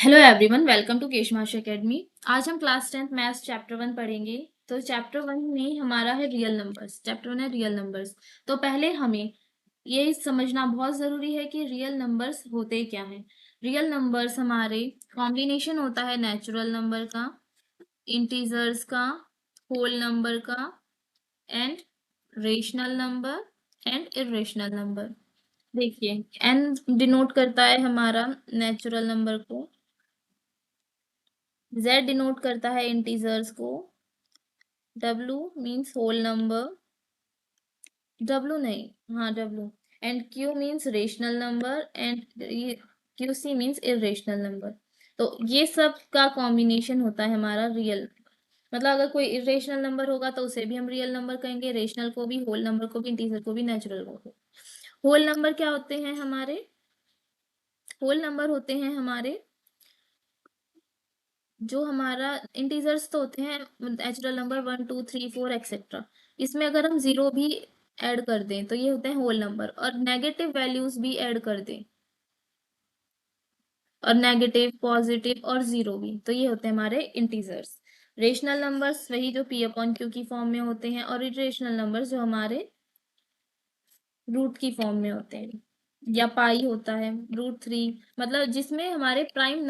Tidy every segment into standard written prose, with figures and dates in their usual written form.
Hello everyone, welcome to Keshmash academy. आज हम class 10th maths chapter 1 पढ़ेंगे। तो चैप्टर 1 में हमारा है रियल नंबर्स। चैप्टर 1 है रियल नंबर्स। तो पहले हमें ये समझना बहुत ज़रूरी है कि रियल नंबर्स होते क्या हैं। रियल नंबर्स हमारे कॉम्बिनेशन होता है नेचुरल नंबर का, इंटीजर्स का, होल नंबर का and rational number and irrational number. देखिए, एन डिनोट करता है हमारा नेचुरल नंबर को, Z डिनोट करता है इंटीजर्स को, W means whole number, W नहीं, हाँ W, and Q means rational number and QC means irrational number. तो ये सब का कॉम्बिनेशन होता है हमारा रियल। मतलब अगर कोई इरेशनल नंबर होगा तो उसे भी हम रियल नंबर कहेंगे, रेशनल को भी, होल नंबर को भी, इंटीजर को भी, नेचुरल को भी। होल नंबर क्या होते हैं हमारे? होल नंबर होते हैं हमारे जो हमारा इंटीजर्स तो होते हैं नेचुरल नंबर 1 2 3 4 एक्सेट्रा। इसमें अगर हम जीरो भी ऐड कर दें तो ये होते हैं होल नंबर, और नेगेटिव वैल्यूज भी ऐड कर दें, और नेगेटिव, पॉजिटिव और जीरो भी, तो ये होते हैं हमारे इंटीजर्स। रेशनल नंबर्स वही जो पी अपॉन क्यू की फॉर्म में होते हैं, और इरेशनल नंबर्स जो हमारे रूट की फॉर्म में होते हैं, या पाई होता है, √3, मतलब जिसमें हमारे प्राइम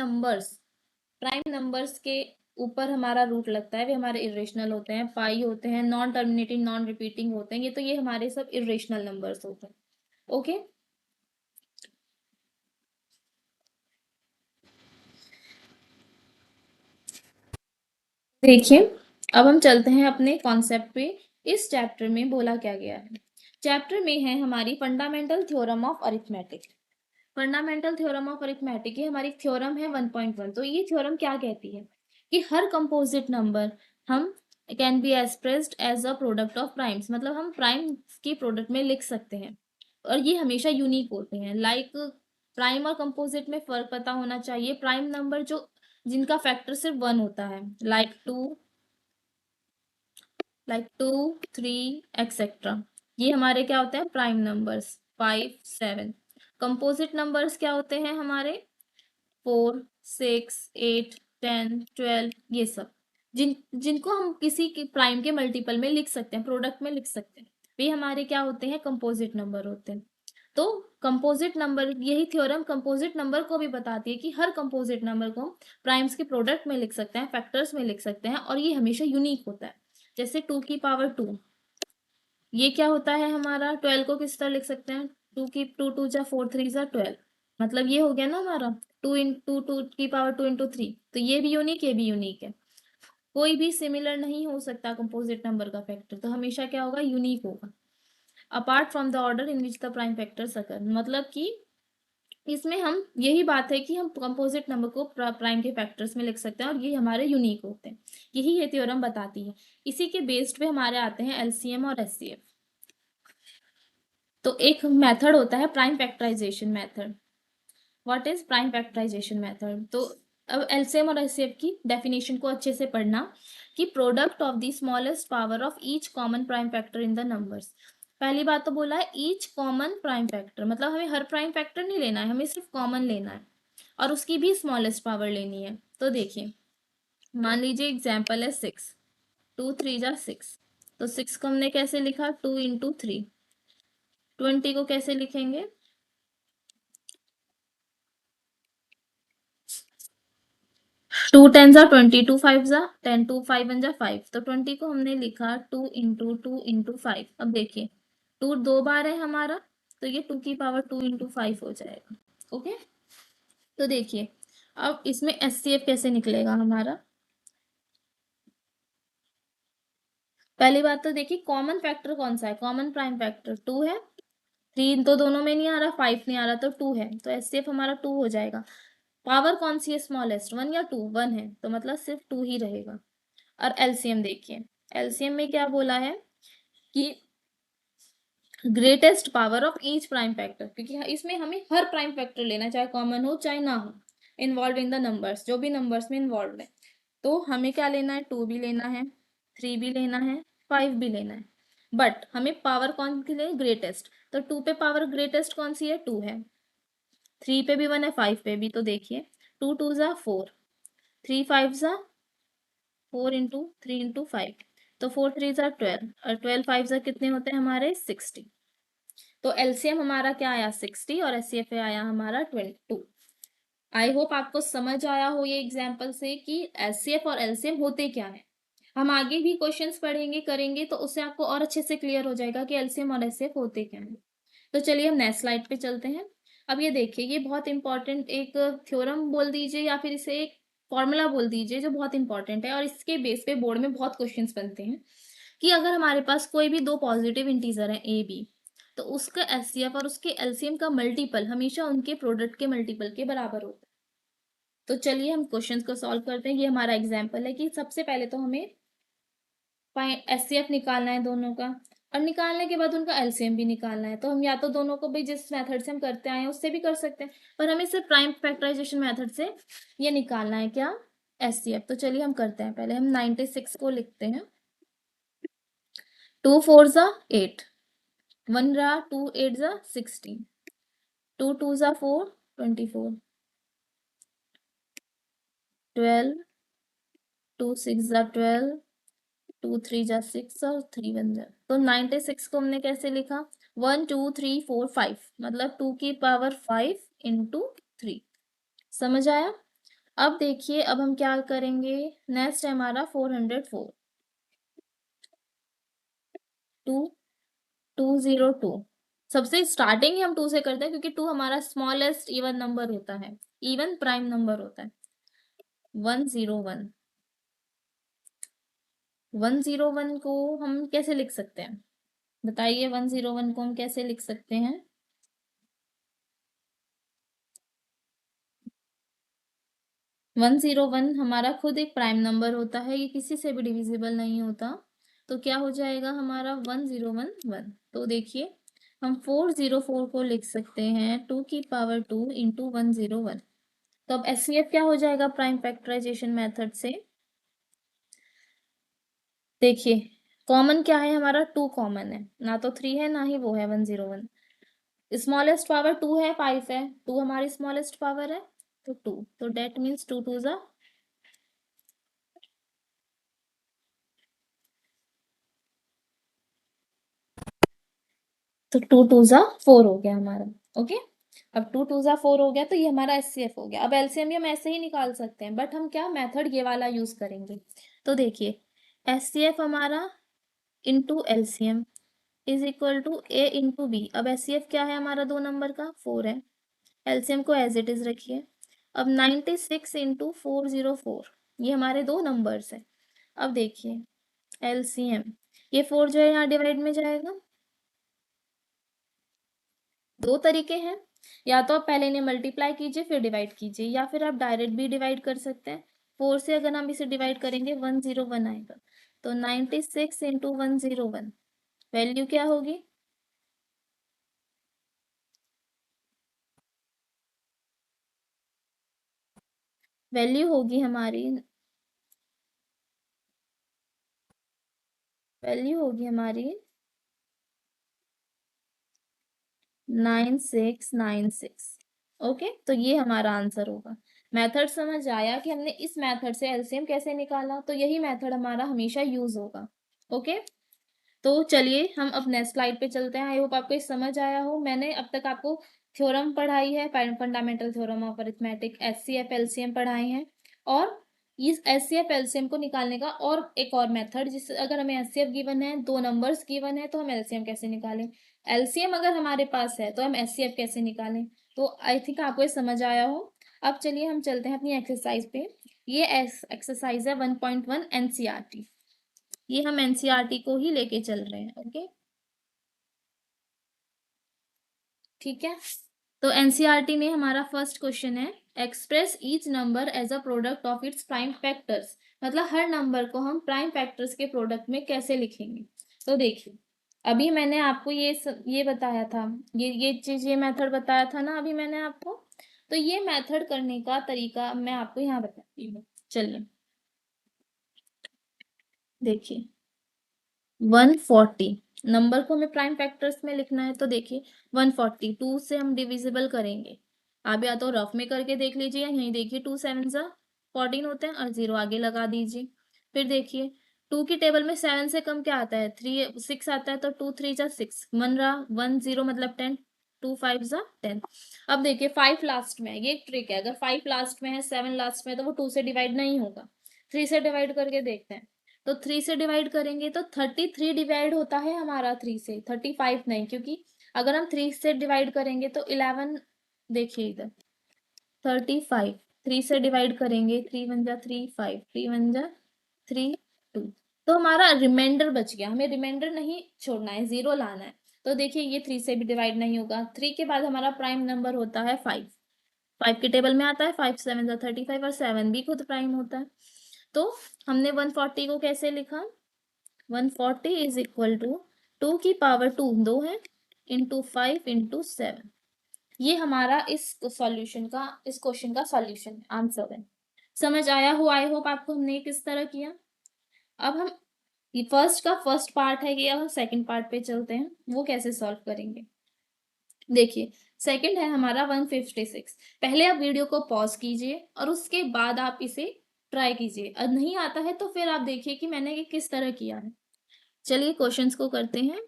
नंबर्स के ऊपर हमारा रूट लगता है, वे हमारे इरेशनल होते हैं। पाई होते हैं, नॉन टर्मिनेटिंग, नॉन रिपीटिंग होते हैं, ये हमारे सब इरेशनल नंबर्स होते हैं। ओके, देखिए, अब हम चलते हैं अपने कॉन्सेप्ट पे। इस चैप्टर में बोला क्या गया है? चैप्टर में है हमारी fundamental theorem of arithmetic. Fundamental theorem of arithmetic, ये हमारी थ्योरम है 1.1। तो ये थ्योरम क्या कहती है कि हर कंपोजिट नंबर हम can be expressed as a product of primes, मतलब हम प्राइम की प्रोडक्ट में लिख सकते हैं, और ये हमेशा यूनिक होते हैं। लाइक प्राइम और कंपोजिट में फर्क पता होना चाहिए। प्राइम नंबर जो जिनका फैक्टर सिर्फ 1 होता है, लाइक टू 3 एक्सेट्रा, ये हमारे क्या होते हैं? Prime numbers. 5 7 कंपोजिट नंबर्स क्या होते हैं हमारे? 4 6 8 10 12, ये सब जिनको हम किसी के प्राइम के मल्टीपल में लिख सकते हैं, प्रोडक्ट में लिख सकते हैं, वे हमारे क्या होते हैं? कंपोजिट नंबर होते हैं। तो कंपोजिट नंबर, यही थ्योरम कंपोजिट नंबर को भी बताती है कि हर कंपोजिट नंबर को प्राइम्स के प्रोडक्ट में लिख सकते हैं, फैक्टर्स में लिख सकते हैं, और ये हमेशा यूनिक होता है। जैसे 2 की पावर 2, ये क्या होता है हमारा? 12 को किस तरह लिख सकते हैं? 2 2 जा 4 3 जा 12, मतलब ये हो गया ना हमारा 2 की पावर 2 × 3। तो ये भी यूनिक, ये भी यूनिक है। कोई भी सिमिलर नहीं हो सकता कंपोजिट नंबर का फैक्टर, तो हमेशा क्या होगा? यूनिक होगा। Apart from the order in which the prime factors occur, मतलब कि इसमें हम यही बात है कि हम कंपोजिट नंबर को प्राइम के फैक्टर्स में लिख सकते हैं, और ये हमारे यूनिक होते हैं। यही ये थ्योरम बताती है। इसी के बेस्ड पे हमारे आते हैं एलसीएम और एचसीएफ। तो एक मेथड होता है prime factorization method. What is prime factorization method? तो अब एलसीएम और एचसीएफ की डेफिनेशन को अच्छे से पढ़ना कि product of the smallest power of each common prime factor in the numbers. पहली बात तो बोला है ईच कॉमन प्राइम फैक्टर, मतलब हमें हर प्राइम फैक्टर नहीं लेना है, हमें सिर्फ कॉमन लेना है, और उसकी भी स्मॉलेस्ट पावर लेनी है। तो देखिए, मान लीजिए एग्जाम्पल है 6, 2 3 जा 6, तो 6 को हमने कैसे लिखा? 2 × 3। 20 को कैसे लिखेंगे? 2 10 जा 20, 2 5 जा 10, 2 5 1 जा 5, तो 20 को हमने लिखा 2 × 2 × 5। अब देखिए, 2 दो बार है हमारा, तो ये 2 की पावर 2 × 5 हो जाएगा। ओके, तो देखिए अब इसमें एचसीएफ कैसे निकलेगा हमारा? पहली बात तो देखिए, कॉमन फैक्टर कौन सा है? कॉमन प्राइम फैक्टर 2 है। 3 तो दोनों में नहीं आ रहा, 5 नहीं आ रहा, तो 2 है, तो एचसीएफ हमारा 2 हो जाएगा। पावर कौन सी है स्मॉलेस्ट? 1 या 2? 1 है, तो मतलब सिर्फ 2 ही रहेगा। और एलसीएम देखिए, एलसीएम में क्या बोला है कि greatest power of each prime factor, क्योंकि इसमें हमें हर प्राइम फैक्टर लेना, चाहे कॉमन हो चाहे ना हो, इन्वॉल्व इन द नंबर्स, जो भी नंबर्स में इन्वॉल्व है। तो हमें क्या लेना है? 2 भी लेना है, 3 भी लेना है, 5 भी लेना है, बट हमें पावर कौन की ले? ग्रेटेस्ट। तो 2 पे पावर ग्रेटेस्ट कौन सी है? 2 है। 3 पे भी 1 है, 5 पे भी। तो देखिए 2 2 ज़ा 4, 3 5 ज़ा 4 इंटू 3 इंटू 5, तो 4 3 ज़ा 12 और 12 5 ज़ा कितने होते हैं हमारे 60। तो एलसीएम हमारा क्या आया 60 और एचसीएफ आया हमारा 22। आई होप आपको समझ आया हो ये एग्जाम्पल से कि एचसीएफ और एलसीएम होते क्या है। हम आगे भी क्वेश्चंस पढ़ेंगे करेंगे तो उससे आपको और अच्छे से क्लियर हो जाएगा कि एलसीएम और एचसीएफ होते क्या है। तो चलिए हम नेक्स्ट स्लाइड पे चलते हैं। अब ये देखिए ये बहुत इंपॉर्टेंट एक थ्योरम बोल दीजिए या फिर इसे एक फॉर्मूला बोल दीजिए जो बहुत इंपॉर्टेंट है और इसके बेस पे बोर्ड में बहुत क्वेश्चंस बनते हैं कि अगर हमारे पास कोई भी दो पॉजिटिव इंटीजर है ए बी, तो उसका एचसीएफ और उसके एलसीएम का मल्टीपल हमेशा उनके प्रोडक्ट के मल्टीपल के बराबर होता है। तो चलिए हम क्वेश्चंस को सॉल्व करते हैं। ये हमारा एग्जाम्पल है कि सबसे पहले तो हमें एचसीएफ निकालना है दोनों का और निकालने के बाद उनका एलसीएम भी निकालना है। तो हम या तो दोनों को भी जिस मेथड से हम करते आए हैं उससे भी कर सकते हैं, पर हमें सिर्फ प्राइम फैक्टराइजेशन मेथड से ये निकालना है क्या एचसीएफ। तो चलिए हम करते हैं। पहले हम 96 को लिखते हैं। 2 4 ज़ा 8, 1 रहा 2 8 ज़ा 16, 2 2 ज़ा 4 24, 12 2 6 ज़ा 12, 2 3 जा 6 और 3 1 जा। तो 96 को हमने कैसे लिखा 1 2 3 4 5, मतलब 2 की पावर 5 इंटू 3। समझ आया। अब देखिए अब हम क्या करेंगे। नेक्स्ट है हमारा 404, 2 202। सबसे स्टार्टिंग ही हम 2 से करते हैं क्योंकि 2 हमारा स्मॉलेस्ट इवन नंबर होता है, इवन प्राइम नंबर होता है। 101, 101 को हम कैसे लिख सकते हैं बताइए। 101 को हम कैसे लिख सकते हैं। 101 हमारा खुद एक प्राइम नंबर होता है, ये किसी से भी डिविजिबल नहीं होता। तो क्या हो जाएगा हमारा 1011। तो देखिए हम 404 को लिख सकते हैं 2 की पावर 2 इंटू 101। तो अब एचसीएफ क्या हो जाएगा प्राइम फैक्टराइजेशन मेथड से। देखिए कॉमन क्या है हमारा 2 कॉमन है, ना तो 3 है ना ही वो है 101। स्मॉलेस्ट पावर 2 है 5 है, 2 हमारी स्मॉलेस्ट पावर है तो 2, तो डेट मीन्स 2 2 ज़ा, तो 2 2 ज़ा 4 हो गया हमारा। ओके, अब 2 2 ज़ा 4 हो गया तो ये हमारा एचसीएफ हो गया। अब एलसीएम भी हम ऐसे ही निकाल सकते हैं बट हम क्या मेथड ये वाला यूज करेंगे। तो देखिए एचसीएफ हमारा into LCM is equal to A into B. अब एचसीएफ क्या है हमारा 2 नंबर का 4 है, एलसीएम को एज इट इज रखिए। अब 96 इंटू 404 ये हमारे 2 नंबर्स है। अब देखिए एलसीएम, ये 4 जो है यहाँ डिवाइड में जाएगा। दो तरीके हैं, या तो आप पहले इन्हें मल्टीप्लाई कीजिए फिर डिवाइड कीजिए, या फिर आप डायरेक्ट भी डिवाइड कर सकते हैं। 4 से अगर हम इसे डिवाइड करेंगे 101 आएगा। तो 96 इंटू 101 वैल्यू क्या होगी। वैल्यू होगी हमारी, वैल्यू होगी हमारी 9696। ओके, तो ये हमारा आंसर होगा। मेथड समझ आया कि हमने इस मेथड से एलसीएम कैसे निकाला, तो यही मेथड हमारा हमेशा यूज होगा। ओके, तो चलिए हम अब नेक्स्ट स्लाइड पे चलते हैं। आई होप आपको ये समझ आया हो। मैंने अब तक आपको थ्योरम पढ़ाई है, fundamental theorem of arithmetic, HCF LCM पढ़ाई हैं, और इस एचसीएफ एलसीएम को निकालने का और एक और मेथड, जिस अगर हमें एचसीएफ गिवन है, दो नंबर्स गिवन है, तो हम एलसीएम कैसे निकालें, एलसीएम अगर हमारे पास है तो हम एचसीएफ कैसे निकालें। तो आई थिंक आपको ये समझ आया हो। अब चलिए हम चलते हैं अपनी एक्सरसाइज पे। ये एक्सरसाइज है 1.1 एनसीईआरटी। ये हम एनसीईआरटी को ही लेके चल रहे हैं। ओके, ठीक है। तो एनसीईआरटी में हमारा फर्स्ट क्वेश्चन है express each number as a product of its prime factors. मतलब हर नंबर को हम प्राइम फैक्टर्स के प्रोडक्ट में कैसे लिखेंगे। तो देखिए अभी मैंने आपको ये बताया था, ये चीज, ये मेथड बताया था ना अभी मैंने आपको। तो ये मेथड करने का तरीका मैं आपको यहाँ बताती हूँ। चलिए देखिए 140 नंबर को हमें प्राइम फैक्टर्स में लिखना है। तो देखिए 140 2 से हम डिविजिबल करेंगे आप या तो रफ में करके देख लीजिए, यहीं देखिए 2 7 ज़ा 14 होते हैं और 0 आगे लगा दीजिए। फिर देखिए 2 की टेबल में 7 से कम क्या आता है, 3 6 आता है, तो 2 3 ज़ा 6 1 रहा, 1 0 मतलब 10, 2 5 ज़ा 10। अब देखिए 5 लास्ट में है, ये एक ट्रिक है, अगर 5 लास्ट में है 7 लास्ट में है तो वो 2 से डिवाइड नहीं होगा। 3 से डिवाइड करके देखते हैं, तो 3 से डिवाइड करेंगे तो 33 डिवाइड होता है हमारा 3 से, 35 नहीं, क्योंकि अगर हम 3 से डिवाइड करेंगे तो 11, देखिए इधर 35, 3 से डिवाइड करेंगे, 3 1 जा 3 5, 3 1 जा 3 2, तो हमारा रिमाइंडर बच गया, हमें रिमाइंडर नहीं छोड़ना है, 0 लाना है। तो देखिए ये 3 से भी डिवाइड नहीं होगा। 3 के बाद हमारा प्राइम नंबर होता है 5, 5 के टेबल में आता है 5 7 जा 35 और 7 भी खुद प्राइम होता है। तो हमने 140 को कैसे लिखा, 140 इज इक्वल टू 2 की पावर 2 2 है, इंटू 5 इंटू 7। ये हमारा इस सॉल्यूशन का, इस क्वेश्चन का सॉल्यूशन आंसर है। समझ आया हो, आई होप आपको हमने किस तरह किया। अब हम, ये फर्स्ट का फर्स्ट पार्ट है कि अब हम सेकंड पार्ट पे चलते हैं, वो कैसे सॉल्व करेंगे। देखिए सेकंड है हमारा 156। पहले आप वीडियो को पॉज कीजिए और उसके बाद आप इसे ट्राई कीजिए, और नहीं आता है तो फिर आप देखिए कि मैंने ये किस तरह किया है। चलिए क्वेश्चंस को करते हैं।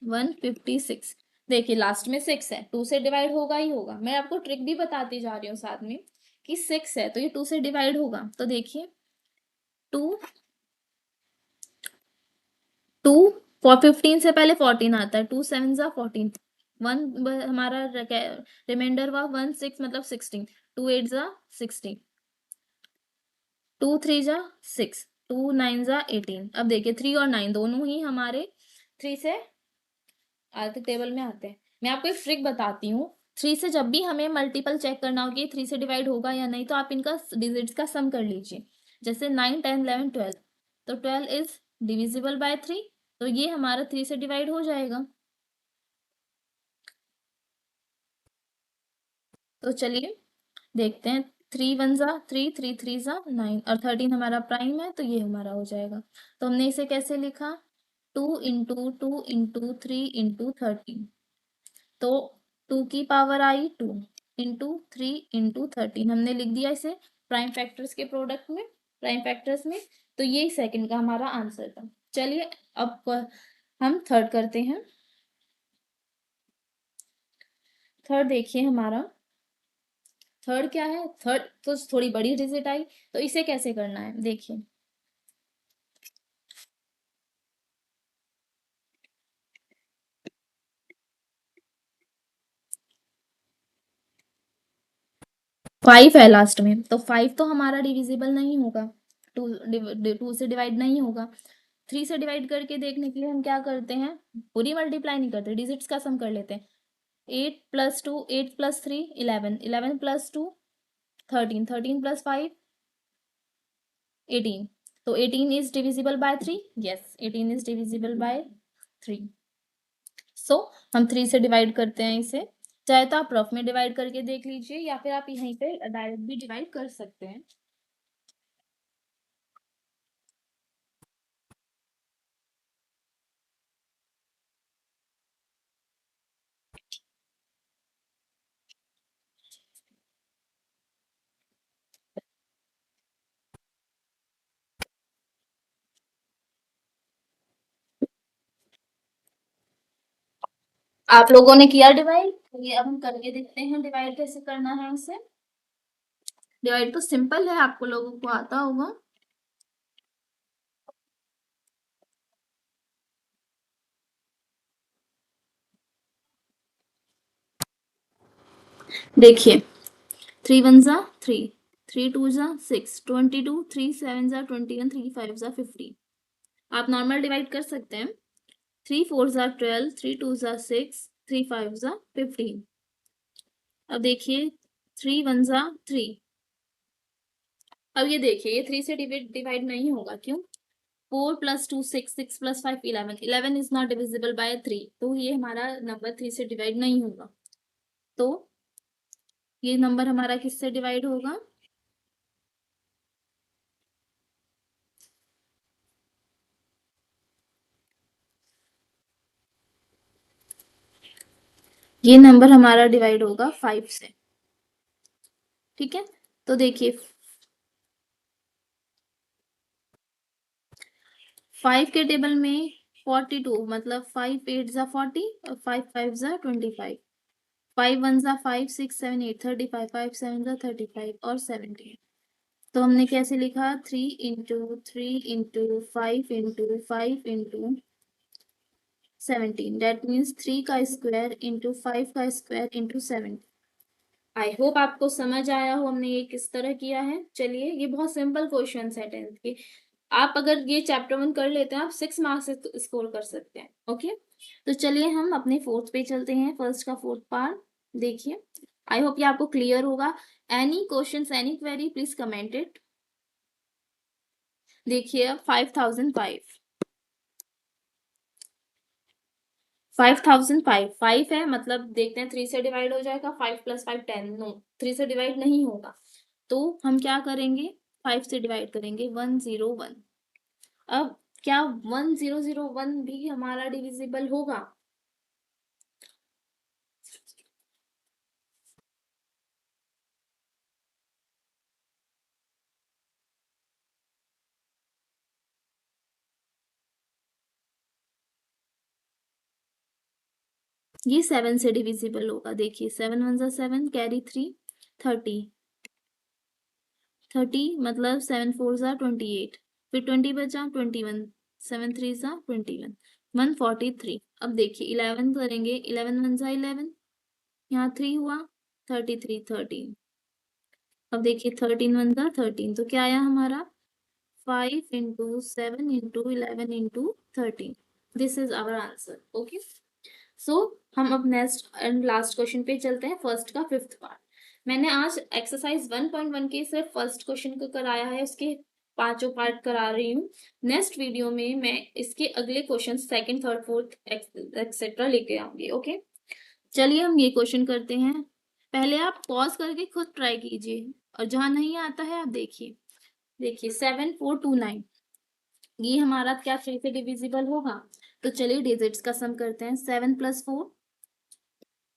156, देखिए लास्ट में 6 है, 2 से डिवाइड होगा ही होगा। मैं आपको ट्रिक भी बताती जा रही हूँ साथ में कि 6 है तो ये 2 से डिवाइड होगा। तो देखिए 2 2 15 से पहले 14 आता है, 2 7 जा 14, 1 हमारा रिमाइंडर हुआ 1 6 मतलब 16, 2 8 जा 16, 2 3 जा 6, 2 9 जा 18। अब देखिए 3 और 9 दोनों ही हमारे 3 से आते टेबल में आते हैं। मैं आपको एक ट्रिक बताती हूँ। 3 से जब भी हमें मल्टीपल चेक करना हो कि 3 से डिवाइड होगा या नहीं, तो आप इनका डिजिट्स का सम कर लीजिए। जैसे 9 10 11 12, तो 12 इज डिविजिबल बाय 3, तो ये हमारा 3 से डिवाइड हो जाएगा। तो चलिए देखते हैं, 3 1 जा 3, 3 3 जा 9 और 13 हमारा प्राइम है, तो ये हमारा हो जाएगा। तो हमने इसे कैसे लिखा, 2 इंटू 2 इंटू 3 इंटू 13, तो 2 की पावर आई 2 इंटू 3 इंटू 13, हमने लिख दिया इसे प्राइम फैक्टर्स के प्रोडक्ट में, प्राइम फैक्टर्स में। तो ये सेकंड का हमारा आंसर था। चलिए अब हम थर्ड करते हैं। थर्ड देखिए हमारा, थर्ड क्या है, थर्ड तो थोड़ी बड़ी डिजिट आई, तो इसे कैसे करना है देखिए। 5 है लास्ट में, तो 5 तो हमारा डिविजिबल नहीं होगा, 2 से डिवाइड नहीं होगा। 3 से डिवाइड करके देखने के लिए हम क्या करते हैं, पूरी मल्टीप्लाई नहीं करते, डिजिट्स का सम कर लेते हैं। 8 प्लस 2 8 प्लस 3 11, 11 प्लस 2 13, 13 प्लस 5 18, तो 18 is divisible by 3, yes 18 is divisible by 3। सो हम 3 से डिवाइड करते हैं इसे। चाहे तो आप रफ में डिवाइड करके देख लीजिए या फिर आप यहीं पे डायरेक्ट भी डिवाइड कर सकते हैं। आप लोगों ने किया डिवाइड, ये अब हम करके देखते हैं डिवाइड कैसे करना है इसे। डिवाइड तो सिंपल है, आपको लोगों को आता होगा। देखिए 3 1 जा 3, 3 2 जा 6, 22, 3 7 जा 21, 3 5 जा 50। आप नॉर्मल डिवाइड कर सकते हैं। 3 4 जा 12, 3 2 जा 6, 3 5 जा 15। अब देखिए 3 1 जा 3। अब ये देखिए ये 3 से डिवाइड नहीं होगा, क्यों, 4 plus 2 6, 6 plus 5 11, 11 is not divisible by 3, तो ये हमारा नंबर 3 से डिवाइड नहीं होगा। तो ये नंबर हमारा किससे डिवाइड होगा, ये नंबर हमारा डिवाइड होगा 5 से। ठीक है, तो देखिए 5 के टेबल में 42, मतलब 5 8 जा 40 और 5 5 जा 25, 5 1 जा 5 6 7 8 35, 5 7 जा 35 और 17। तो हमने कैसे लिखा, 3 into 3 into 5 into 5 into 17, that means 3 का स्क्वायर इंटू 5 का स्क्वायर इंटू 7। आई होप आपको समझ आया हो हमने ये किस तरह किया है। चलिए, ये बहुत सिंपल क्वेश्चन है 10th के। आप अगर ये चैप्टर 1 कर लेते हैं, आप 6 मार्क्स स्कोर कर सकते हैं। ओके, तो चलिए हम अपने फोर्थ पे चलते हैं, फर्स्ट का फोर्थ पार्ट। देखिए, आई होप ये आपको क्लियर होगा। Any questions, any query, please comment it. देखिए 5005, 5005 5 है, मतलब देखते हैं 3 से डिवाइड हो जाएगा। 5 + 5 10, नो 3 से डिवाइड नहीं होगा। तो हम क्या करेंगे, 5 से डिवाइड करेंगे, 101। अब क्या 1001 भी हमारा डिविजिबल होगा? ये 7 से डिविजिबल होगा। देखिए 7 1 = 7, कैरी 3, 30, 30 मतलब 7 4 = 28, फिर 20 बचा, 21, 7 3 = 21, 143। अब देखिए 11 करेंगे, 11 1 = 11, यहाँ 3 हुआ, 33 13। अब देखिए 13 1 = 13, तो क्या आया हमारा, 5 into 7 into 11 into 13। This is our answer. Okay, so हम अब नेक्स्ट एंड लास्ट क्वेश्चन पे चलते हैं, फर्स्ट का फिफ्थ पार्ट। मैंने आज एक्सरसाइज 1.1 के सिर्फ फर्स्ट क्वेश्चन को कराया है, उसके पांचों पार्ट करा रही हूँ। नेक्स्ट वीडियो में मैं इसके अगले question second third fourth etcetera लेके आऊंगी। ओके, चलिए हम ये क्वेश्चन करते हैं। पहले आप पॉज करके खुद ट्राई कीजिए, और जहां नहीं आता है आप देखिए। देखिए 7429, ये हमारा क्या 3 से डिविजिबल होगा? तो चलिए डिजिट्स का सम करते हैं। 7 + 4,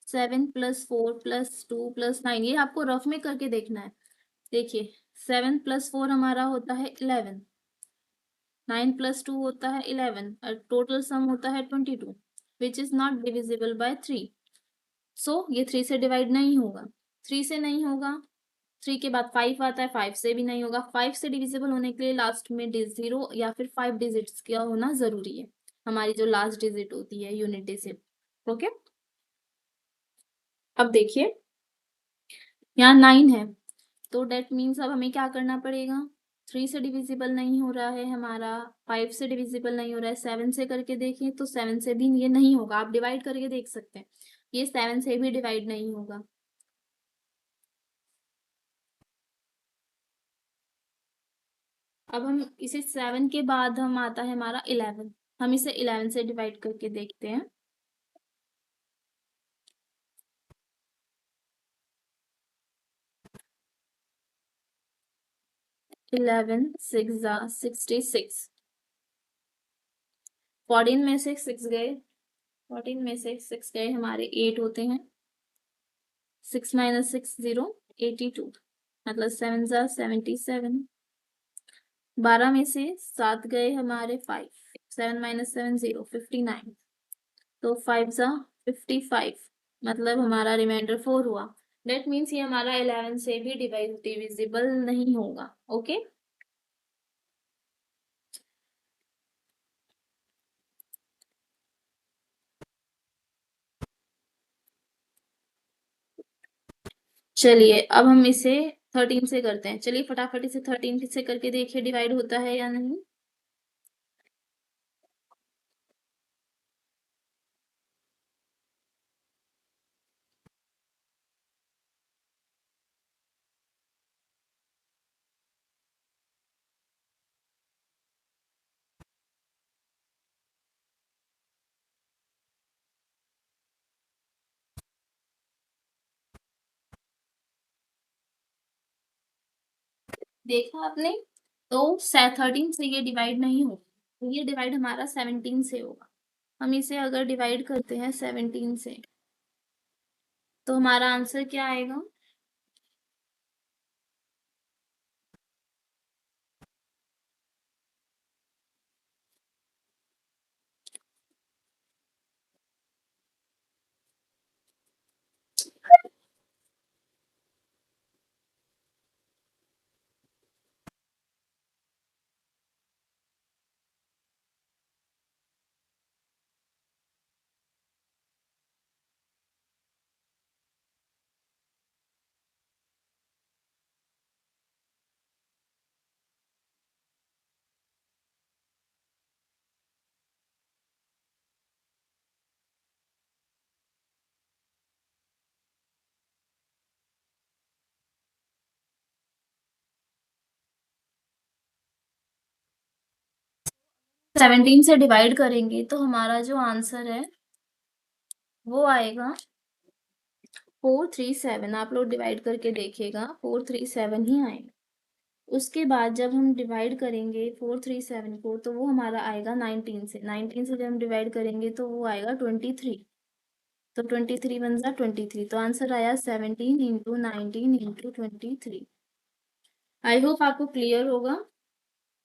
7 + 4 + 2 + 9, ये आपको रफ में करके देखना है। देखिए 7 + 4 हमारा होता है 11, 9 + 2 होता है 11, और टोटल सम होता है 22, which is not divisible by 3। सो ये 3 से डिवाइड नहीं होगा, 3 से नहीं होगा। 3 के बाद 5 आता है, 5 से भी नहीं होगा। 5 से डिविजिबल होने के लिए लास्ट में 0 या फिर 5 डिजिट्स का होना जरूरी है, हमारी जो लास्ट डिजिट होती है यूनिट डिजिट। ओके, अब देखिए यहाँ 9 है, तो डेट मीन्स अब हमें क्या करना पड़ेगा। 3 से डिविजिबल नहीं हो रहा है हमारा, 5 से डिविजिबल नहीं हो रहा है, 7 से करके देखें तो 7 से भी ये नहीं होगा। आप डिवाइड करके देख सकते हैं, ये 7 से भी डिवाइड नहीं होगा। अब हम इसे 7 के बाद हम आता है हमारा 11, हम इसे 11 से डिवाइड करके देखते हैं। 11 6 ज़ा 66, 14 में से 6 गए, 14 में से 6 गए हमारे 8 होते हैं। 6 - 6 0, 82, मतलब 7 ज़ा 77। 12 में से 7 गए हमारे 5, 7 - 7 0, 59, तो 5 ज़ा 55, मतलब हमारा रिमाइंडर 4 हुआ। डेट मीन्स ये हमारा 11 से भी डिविजिबल नहीं होगा। ओके, चलिए अब हम इसे 13 से करते हैं। चलिए फटाफट इसे 13 से करके देखिए डिवाइड होता है या नहीं। देखा आपने, तो 13 से ये डिवाइड नहीं होगा, तो ये डिवाइड हमारा 17 से होगा। हम इसे अगर डिवाइड करते हैं 17 से, तो हमारा आंसर क्या आएगा? सेवनटीन से डिवाइड करेंगे तो हमारा जो आंसर है वो आएगा 437। आप लोग डिवाइड करके देखिएगा 437 ही आएगा। उसके बाद जब हम डिवाइड करेंगे 437 को तो वो हमारा आएगा 19 से। 19 से जब हम डिवाइड करेंगे तो वो आएगा 23। तो 23 वन जा 23, तो आंसर आया 17 इंटू 19 इंटू 23। आई होप आपको क्लियर होगा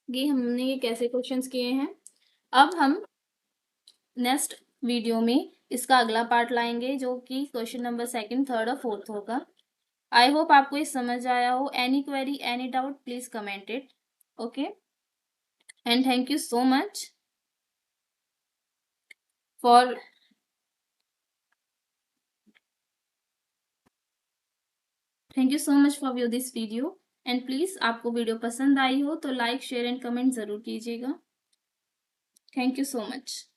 कि हमने ये कैसे क्वेश्चंस किए हैं। अब हम नेक्स्ट वीडियो में इसका अगला पार्ट लाएंगे जो कि क्वेश्चन नंबर सेकंड, थर्ड और फोर्थ होगा। आई होप आपको ये समझ आया हो। Any query, any doubt, please comment it. Okay, and thank you so much for view this video. And please, आपको वीडियो पसंद आई हो तो लाइक, शेयर एंड कमेंट जरूर कीजिएगा। Thank you so much.